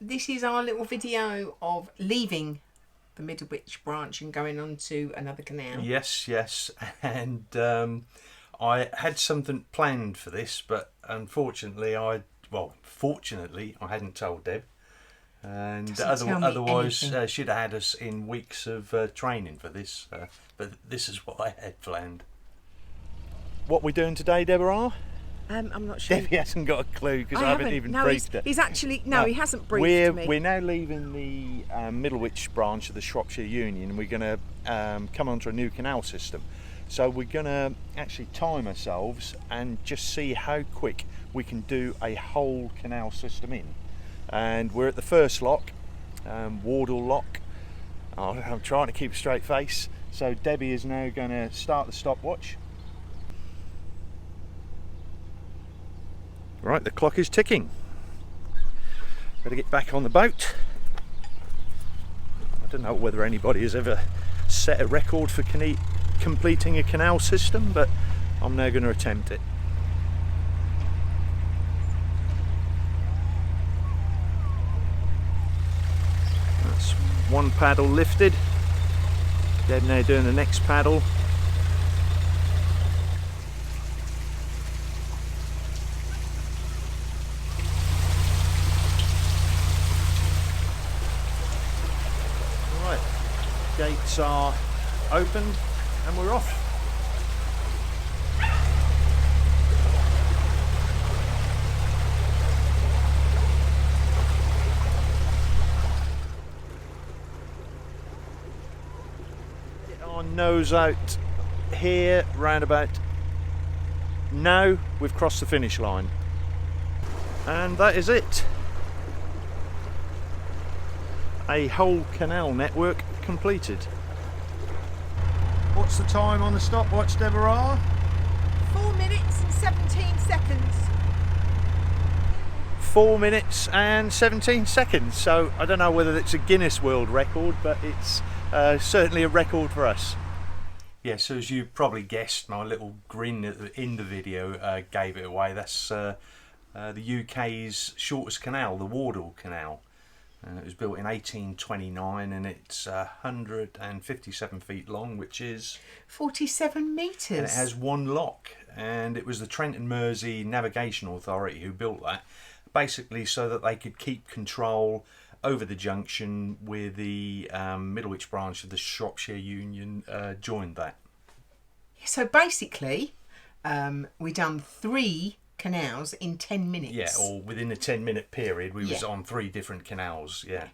this is our little video of leaving the Middlewich branch and going on to another canal. Yes, and I had something planned for this, but unfortunately fortunately I hadn't told Deb, and otherwise she'd have had us in weeks of training for this, but this is what I had planned. What we're doing today, Deborah? I'm not sure. Debbie hasn't got a clue because I haven't even briefed her. He's actually he hasn't briefed me. We're now leaving the Middlewich branch of the Shropshire Union, and we're going to come onto a new canal system. So we're going to actually time ourselves and just see how quick we can do a whole canal system in. And we're at the first lock, Wardle lock. I'm trying to keep a straight face. So Debbie is now going to start the stopwatch. Right, the clock is ticking. Better get back on the boat. I don't know whether anybody has ever set a record for completing a canal system, but I'm now going to attempt it. That's one paddle lifted. Deb now doing the next paddle. Gates are open and we're off. Get our nose out here, roundabout. Now we've crossed the finish line. And that is it. A whole canal network completed. What's the time on the stopwatch, Deborah? 4 minutes and 17 seconds. 4 minutes and 17 seconds. So I don't know whether it's a Guinness World Record, but it's certainly a record for us. Yeah, so as you probably guessed, my little grin in the video gave it away. That's the UK's shortest canal, the Wardle Canal. It was built in 1829 and it's 157 feet long, which is 47 metres. And it has one lock, and it was the Trent Mersey Navigation Authority who built that, basically so that they could keep control over the junction where the Middlewich branch of the Shropshire Union joined that. So basically, we done 3 canals in 10 minutes. Yeah, or within a 10-minute period we was on 3 different canals. Yeah.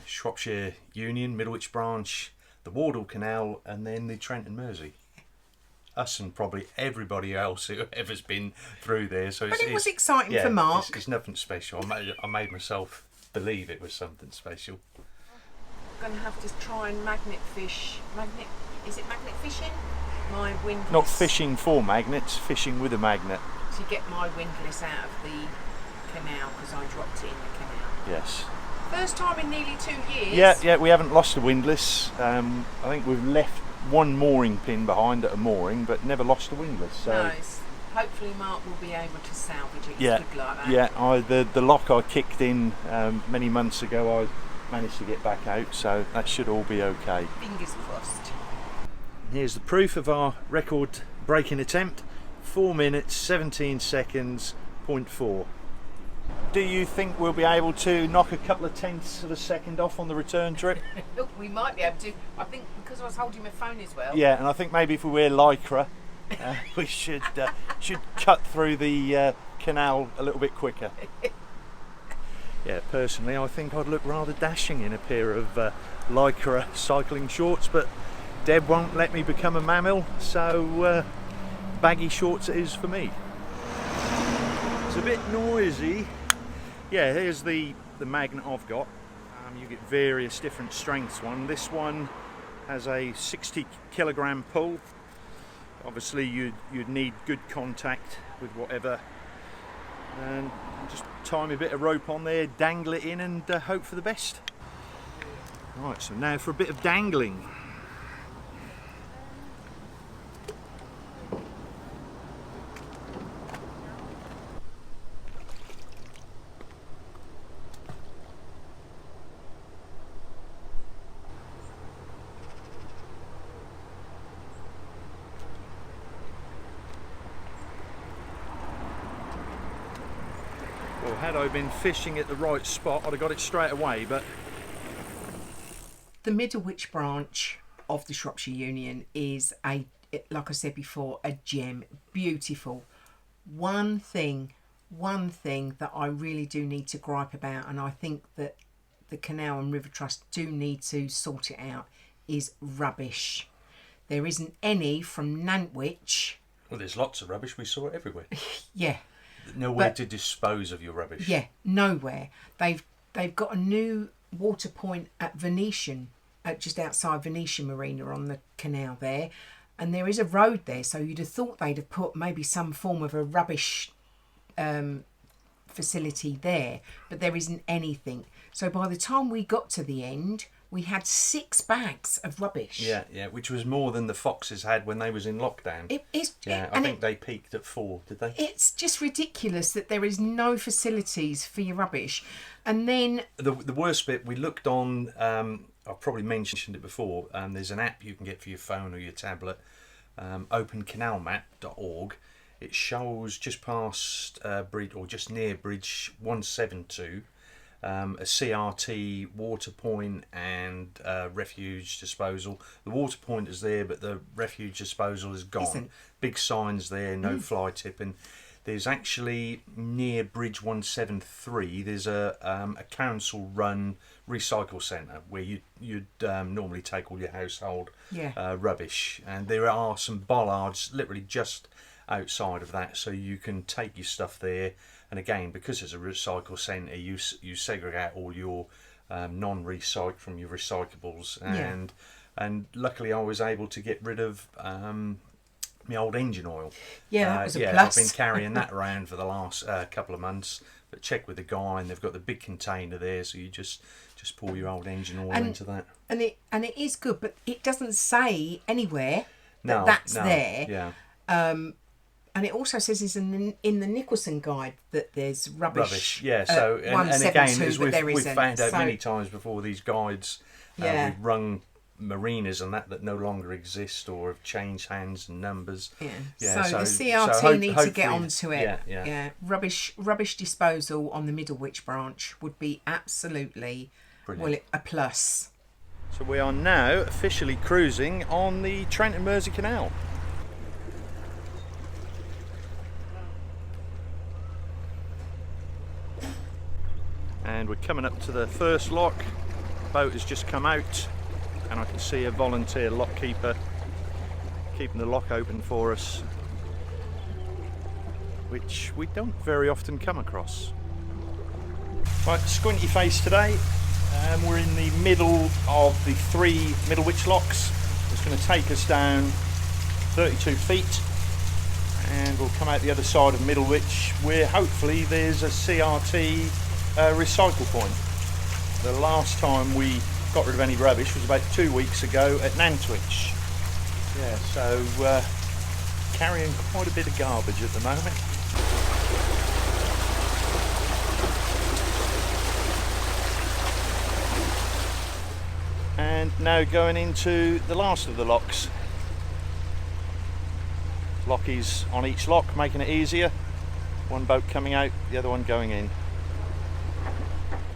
Shropshire Union, Middlewich branch, the Wardle Canal, and then the Trent and Mersey. Us and probably everybody else who ever's been through there. So but it was exciting for Mark. It's nothing special. I made myself believe it was something special. I'm going to have to try and magnet fish. Is it magnet fishing? My windlass. Not fishing for magnets, fishing with a magnet. To get my windlass out of the canal because I dropped it in the canal. Yes. First time in nearly 2 years. Yeah, we haven't lost a windlass. I think we've left one mooring pin behind at a mooring, but never lost a windlass. So. No, hopefully Mark will be able to salvage it. It's good like that. Yeah, the lock I kicked in many months ago, I managed to get back out, so that should all be okay. Fingers crossed. Here's the proof of our record-breaking attempt. 4 minutes, 17 seconds, 0.4. Do you think we'll be able to knock a couple of tenths of a second off on the return trip? We might be able to. I think because I was holding my phone as well. Yeah, and I think maybe if we wear lycra, we should cut through the canal a little bit quicker. Yeah, personally, I think I'd look rather dashing in a pair of lycra cycling shorts, but Deb won't let me become a mammal, so baggy shorts it is for me. It's a bit noisy. Yeah, here's the magnet I've got. You get various different strengths. This one has a 60 kilogram pull. Obviously you'd need good contact with whatever, and just tie me a bit of rope on there, dangle it in, and hope for the best. Right, so now for a bit of dangling. Had I been fishing at the right spot, I'd have got it straight away, but... The Middlewich branch of the Shropshire Union is, like I said before, a gem. Beautiful. One thing that I really do need to gripe about, and I think that the Canal and River Trust do need to sort it out, is rubbish. There isn't any from Nantwich. Well, there's lots of rubbish. We saw it everywhere. Yeah. Nowhere to dispose of your rubbish. Yeah, nowhere. They've got a new water point at Venetian, just outside Venetian Marina on the canal there, and there is a road there, so you'd have thought they'd have put maybe some form of a rubbish facility there, but there isn't anything. So by the time we got to the end, we had 6 bags of rubbish. Yeah, which was more than the Foxes had when they was in lockdown. I think they peaked at 4, did they? It's just ridiculous that there is no facilities for your rubbish. And then... The worst bit, we looked on, I've probably mentioned it before, there's an app you can get for your phone or your tablet, opencanalmap.org. It shows just past bridge, or just near bridge 172, a CRT water point and refuge disposal. The water point is there, but the refuge disposal is gone. Big signs there, no fly tipping. There's actually near bridge 173. There's a council run recycle centre where you'd normally take all your household rubbish, and there are some bollards literally just outside of that, so you can take your stuff there. And again, because it's a recycle centre, you segregate all your non-recycled from your recyclables, and luckily I was able to get rid of my old engine oil. That was a plus. I've been carrying that around for the last couple of months, but check with the guy, and they've got the big container there, so you just pour your old engine oil into that. And it is good, but it doesn't say anywhere that's there. Yeah. And it also says in the Nicholson guide that there's rubbish. Yeah. So and again, as we've found out many times before, these guides, we've rung marinas and that no longer exist or have changed hands and numbers. So the CRT need to get onto it. Rubbish disposal on the Middlewich branch would be absolutely a plus. So we are now officially cruising on the Trent Mersey Canal. And we're coming up to the first lock. The boat has just come out, and I can see a volunteer lock keeper keeping the lock open for us, which we don't very often come across. Right, squinty face today. We're in the middle of the 3 Middlewich locks. It's going to take us down 32 feet, and we'll come out the other side of Middlewich, where hopefully there's a CRT recycle point. The last time we got rid of any rubbish was about 2 weeks ago at Nantwich. So carrying quite a bit of garbage at the moment. And now going into the last of the locks. Lockies on each lock, making it easier. One boat coming out, the other one going in.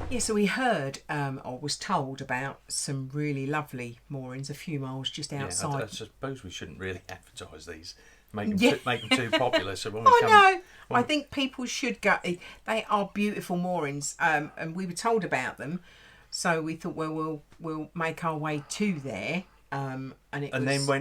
Yeah, so we heard, or was told about some really lovely moorings a few miles just outside. I suppose we shouldn't really advertise these, make them too popular. So when we I think people should go. They are beautiful moorings, and we were told about them, so we thought, well, we'll make our way to there. Then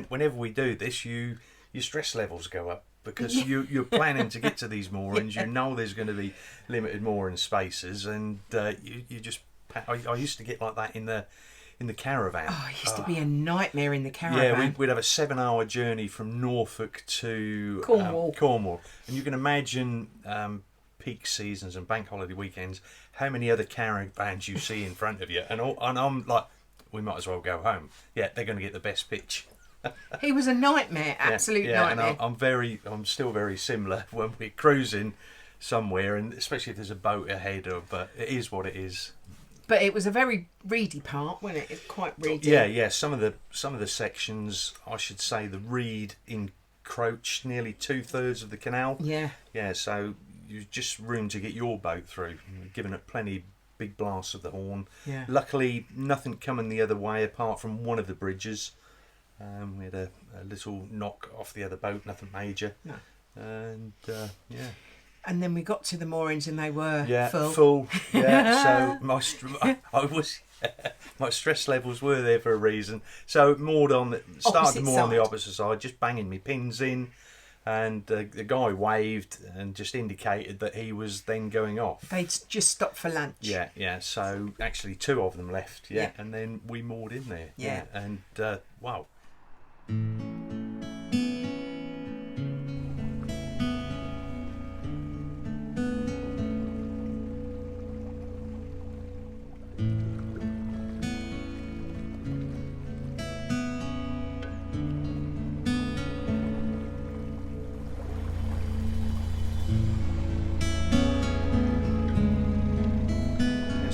whenever we do this, your stress levels go up. Because you're planning to get to these moorings, you know there's going to be limited mooring spaces, and you just. I used to get like that in the caravan. Oh, it used to be a nightmare in the caravan. Yeah, we'd have a 7-hour journey from Norfolk to Cornwall, and you can imagine peak seasons and bank holiday weekends how many other caravans you see in front of you, and I'm like, we might as well go home. Yeah, they're going to get the best pitch. He was a nightmare, absolute nightmare. And I'm still very similar when we're cruising somewhere, and especially if there's a boat ahead but it is what it is. But it was a very reedy part, wasn't it? It's quite reedy. Yeah. Some of the sections, I should say, the reed encroached nearly 2/3 of the canal. Yeah. So you just room to get your boat through, giving it plenty big blasts of the horn. Yeah. Luckily, nothing coming the other way apart from one of the bridges. We had a little knock off the other boat, nothing major. No. And yeah. And then we got to the moorings and they were full. Yeah. So my stress levels were there for a reason. So moored on, started to moor on the opposite side, just banging me pins in. And the guy waved and just indicated that he was then going off. They'd just stopped for lunch. Yeah. So actually 2 of them left. Yeah. And then we moored in there. Yeah. And wow.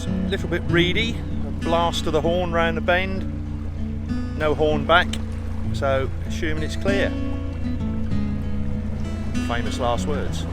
A little bit reedy, a blast of the horn round the bend, no horn back, so assuming it's clear. Famous last words.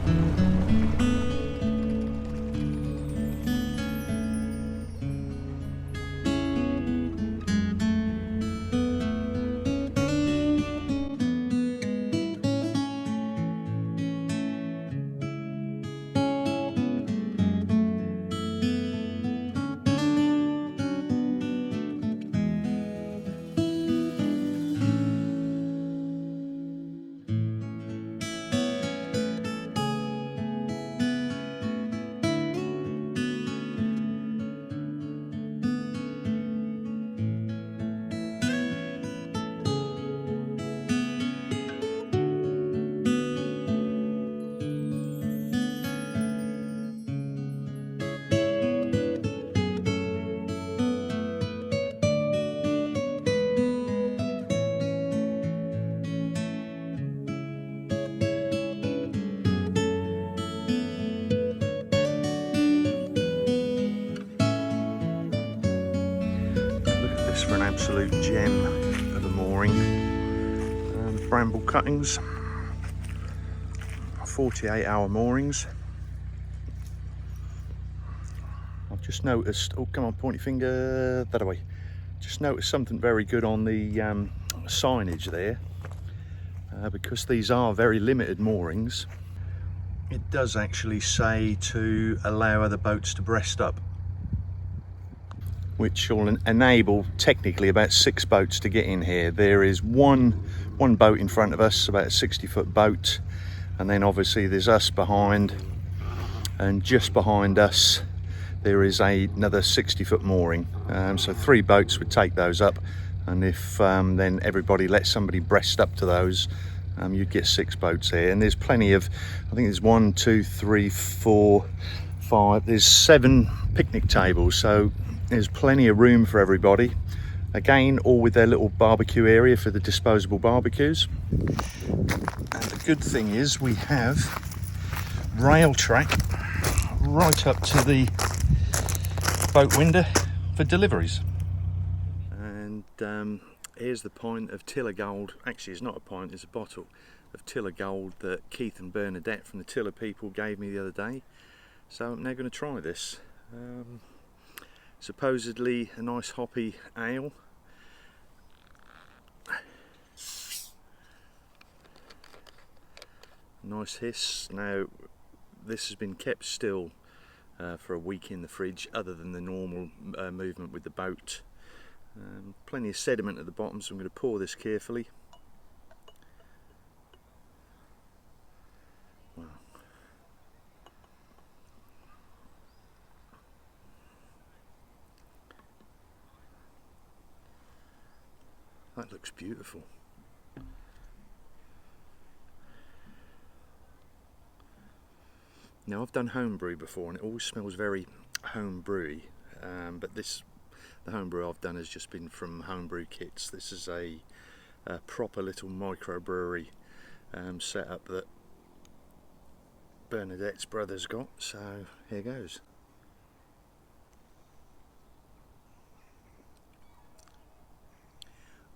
For an absolute gem of a mooring. Bramble cuttings, 48-hour moorings. I've just noticed, oh come on, point your finger that way. Just noticed something very good on the signage there, because these are very limited moorings. It does actually say to allow other boats to breast up, which will enable technically about 6 boats to get in here. There is one boat in front of us, about a 60-foot boat, and then obviously there's us behind, and just behind us there is another 60-foot mooring. So 3 boats would take those up, and if then everybody lets somebody breast up to those, you'd get 6 boats there. And there's plenty of, I think there's 1, 2, 3, 4, 5, there's 7 picnic tables, so there's plenty of room for everybody. Again, all with their little barbecue area for the disposable barbecues. And the good thing is we have rail track right up to the boat window for deliveries. And here's the pint of Tiller Gold. Actually, it's not a pint, it's a bottle of Tiller Gold that Keith and Bernadette from the Tiller people gave me the other day. So I'm now going to try this. Supposedly a nice hoppy ale. Nice hiss. Now this has been kept still for a week in the fridge, other than the normal movement with the boat. Plenty of sediment at the bottom, so I'm going to pour this carefully. Wow. That looks beautiful. Now I've done homebrew before and it always smells very homebrewy, but the homebrew I've done has just been from homebrew kits. This is a proper little microbrewery setup that Bernadette's brother's got, so here goes.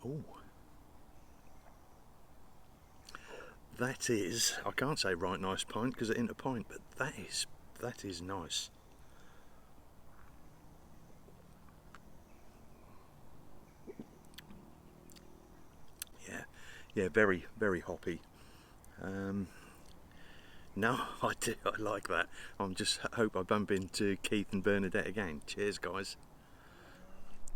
Oh, that is, I can't say right nice pint because it ain't a pint, but that is nice. Yeah, very, very hoppy. No, I like that. I'm just hope I bump into Keith and Bernadette again. Cheers, guys.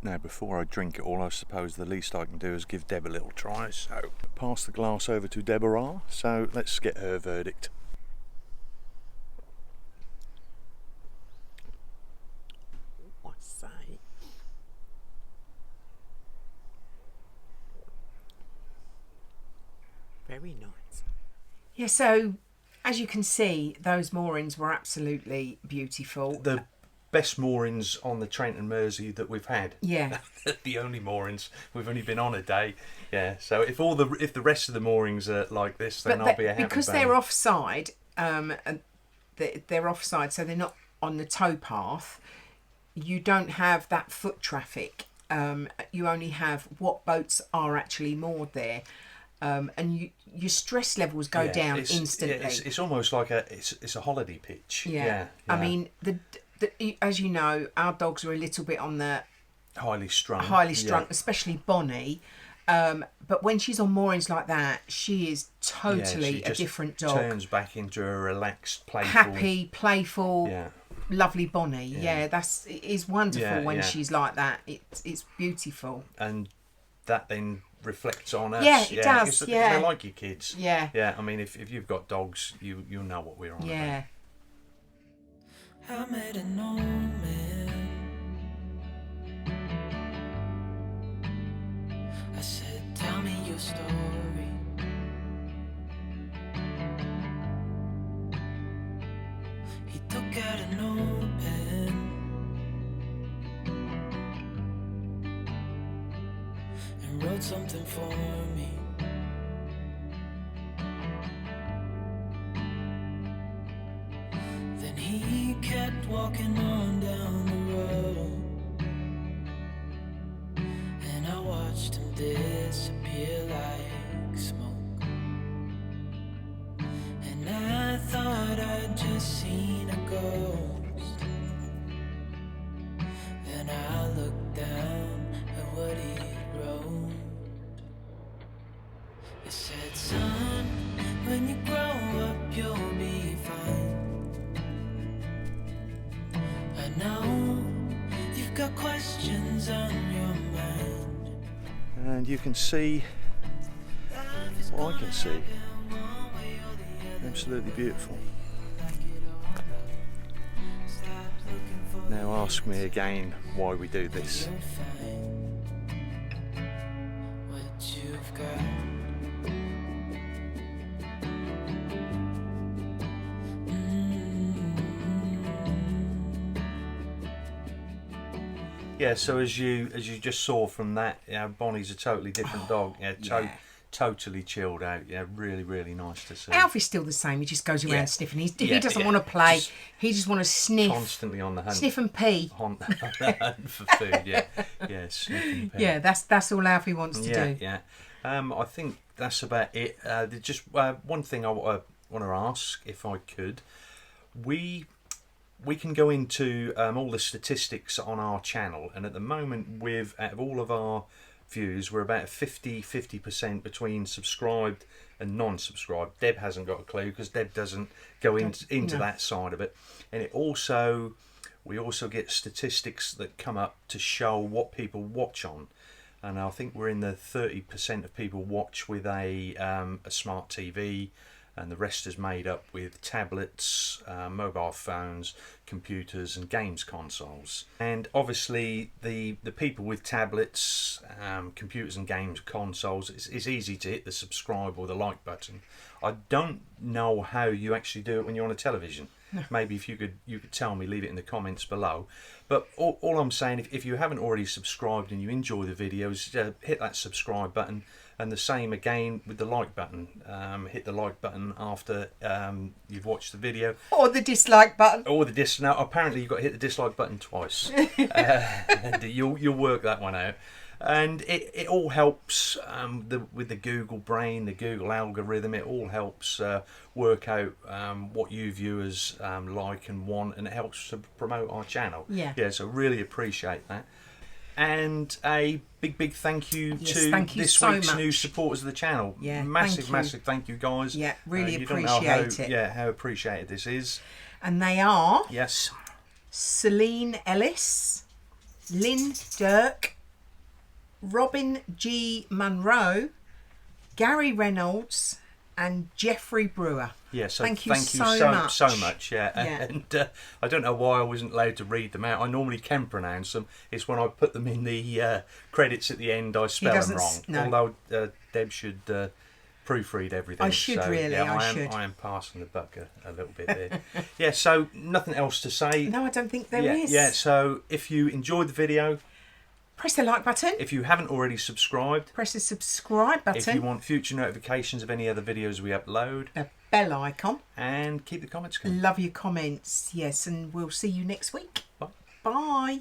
Now, before I drink it all, I suppose the least I can do is give Deb a little try. So, pass the glass over to Deborah. So, let's get her verdict. I say. Very nice. Yeah, so as you can see, those moorings were absolutely beautiful. The best moorings on the Trent and Mersey that we've had. Yeah. The only moorings. We've only been on a day. Yeah. So if the rest of the moorings are like this, then I'll be a happy because bunny. they're offside. And they're offside, so they're not on the towpath. You don't have that foot traffic. You only have what boats are actually moored there. And your stress levels go down instantly. It's almost like it's a holiday pitch. Yeah. I mean, as you know, our dogs are a little bit on the highly strung, especially Bonnie. But when she's on moorings like that, she is totally a different dog. Turns back into a relaxed, playful, happy, playful, lovely Bonnie. It is wonderful when she's like that. It's beautiful. And that then reflects on us. Yeah, it does. They're like your kids. Yeah. Yeah. I mean, if you've got dogs, you'll know what we're on about. Yeah. I met an old man. I said, tell me your story. He took out a notepad and wrote something for me. Then he kept walking on down the road, and I watched him disappear like smoke. And I thought I'd just seen a ghost. Then I looked down at what he wrote. It said, son, when you grow up you'll be fine. I know you've got questions on your mind. And you can see what I can see. Absolutely beautiful. Now ask me again why we do this. What you've got. Yeah, so as you just saw from that, Bonnie's a totally different dog. Totally chilled out. Yeah, really, really nice to see. Alfie's still the same. He just goes around sniffing. He doesn't want to play. He just want to sniff. Constantly on the hunt. Sniff and pee. On the hunt for food. Yeah, sniff and pee. Yeah, that's all Alfie wants to do. Yeah. I think that's about it. Just one thing I want to ask, if I could. We can go into all the statistics on our channel, and at the moment, out of all of our views, we're about 50% between subscribed and non-subscribed. Deb hasn't got a clue because Deb doesn't go into that side of it. And we also get statistics that come up to show what people watch on. And I think we're in the 30% of people watch with a smart TV, and the rest is made up with tablets, mobile phones, computers and games consoles. And obviously the people with tablets, computers and games consoles, it's easy to hit the subscribe or the like button. I don't know how you actually do it when you're on a television. Maybe if you could tell me, leave it in the comments below. But all I'm saying, if you haven't already subscribed and you enjoy the videos, hit that subscribe button. And the same again with the like button. Hit the like button after you've watched the video. Or the dislike button. Now, apparently you've got to hit the dislike button twice. You'll work that one out. And it all helps with the Google brain, the Google algorithm. It all helps work out what you viewers like and want, and it helps to promote our channel. Yeah. So really appreciate that. And a big thank you to thank you this so week's much. new supporters of the channel. Yeah, massive thank you guys. Yeah, really you don't know appreciate it. Yeah, how appreciated this is. And they are Yes. Celine Ellis, Lynn Dirk, Robin G. Munro, Gary Reynolds, and Jeffrey Brewer. Yeah, so thank you so much. Yeah. Yeah. And I don't know why I wasn't allowed to read them out. I normally can pronounce them. It's when I put them in the credits at the end, I spell them wrong. No. Although Deb should proofread everything. I should so, really, yeah, I am passing the buck a little bit there. Yeah, so nothing else to say. No, I don't think there is. Yeah, so if you enjoyed the video, press the like button. if you haven't already subscribed, Press the subscribe button. if you want future notifications of any other videos we upload, the bell icon. and keep the comments coming. Love your comments. Yes, and we'll see you next week. Bye. Bye.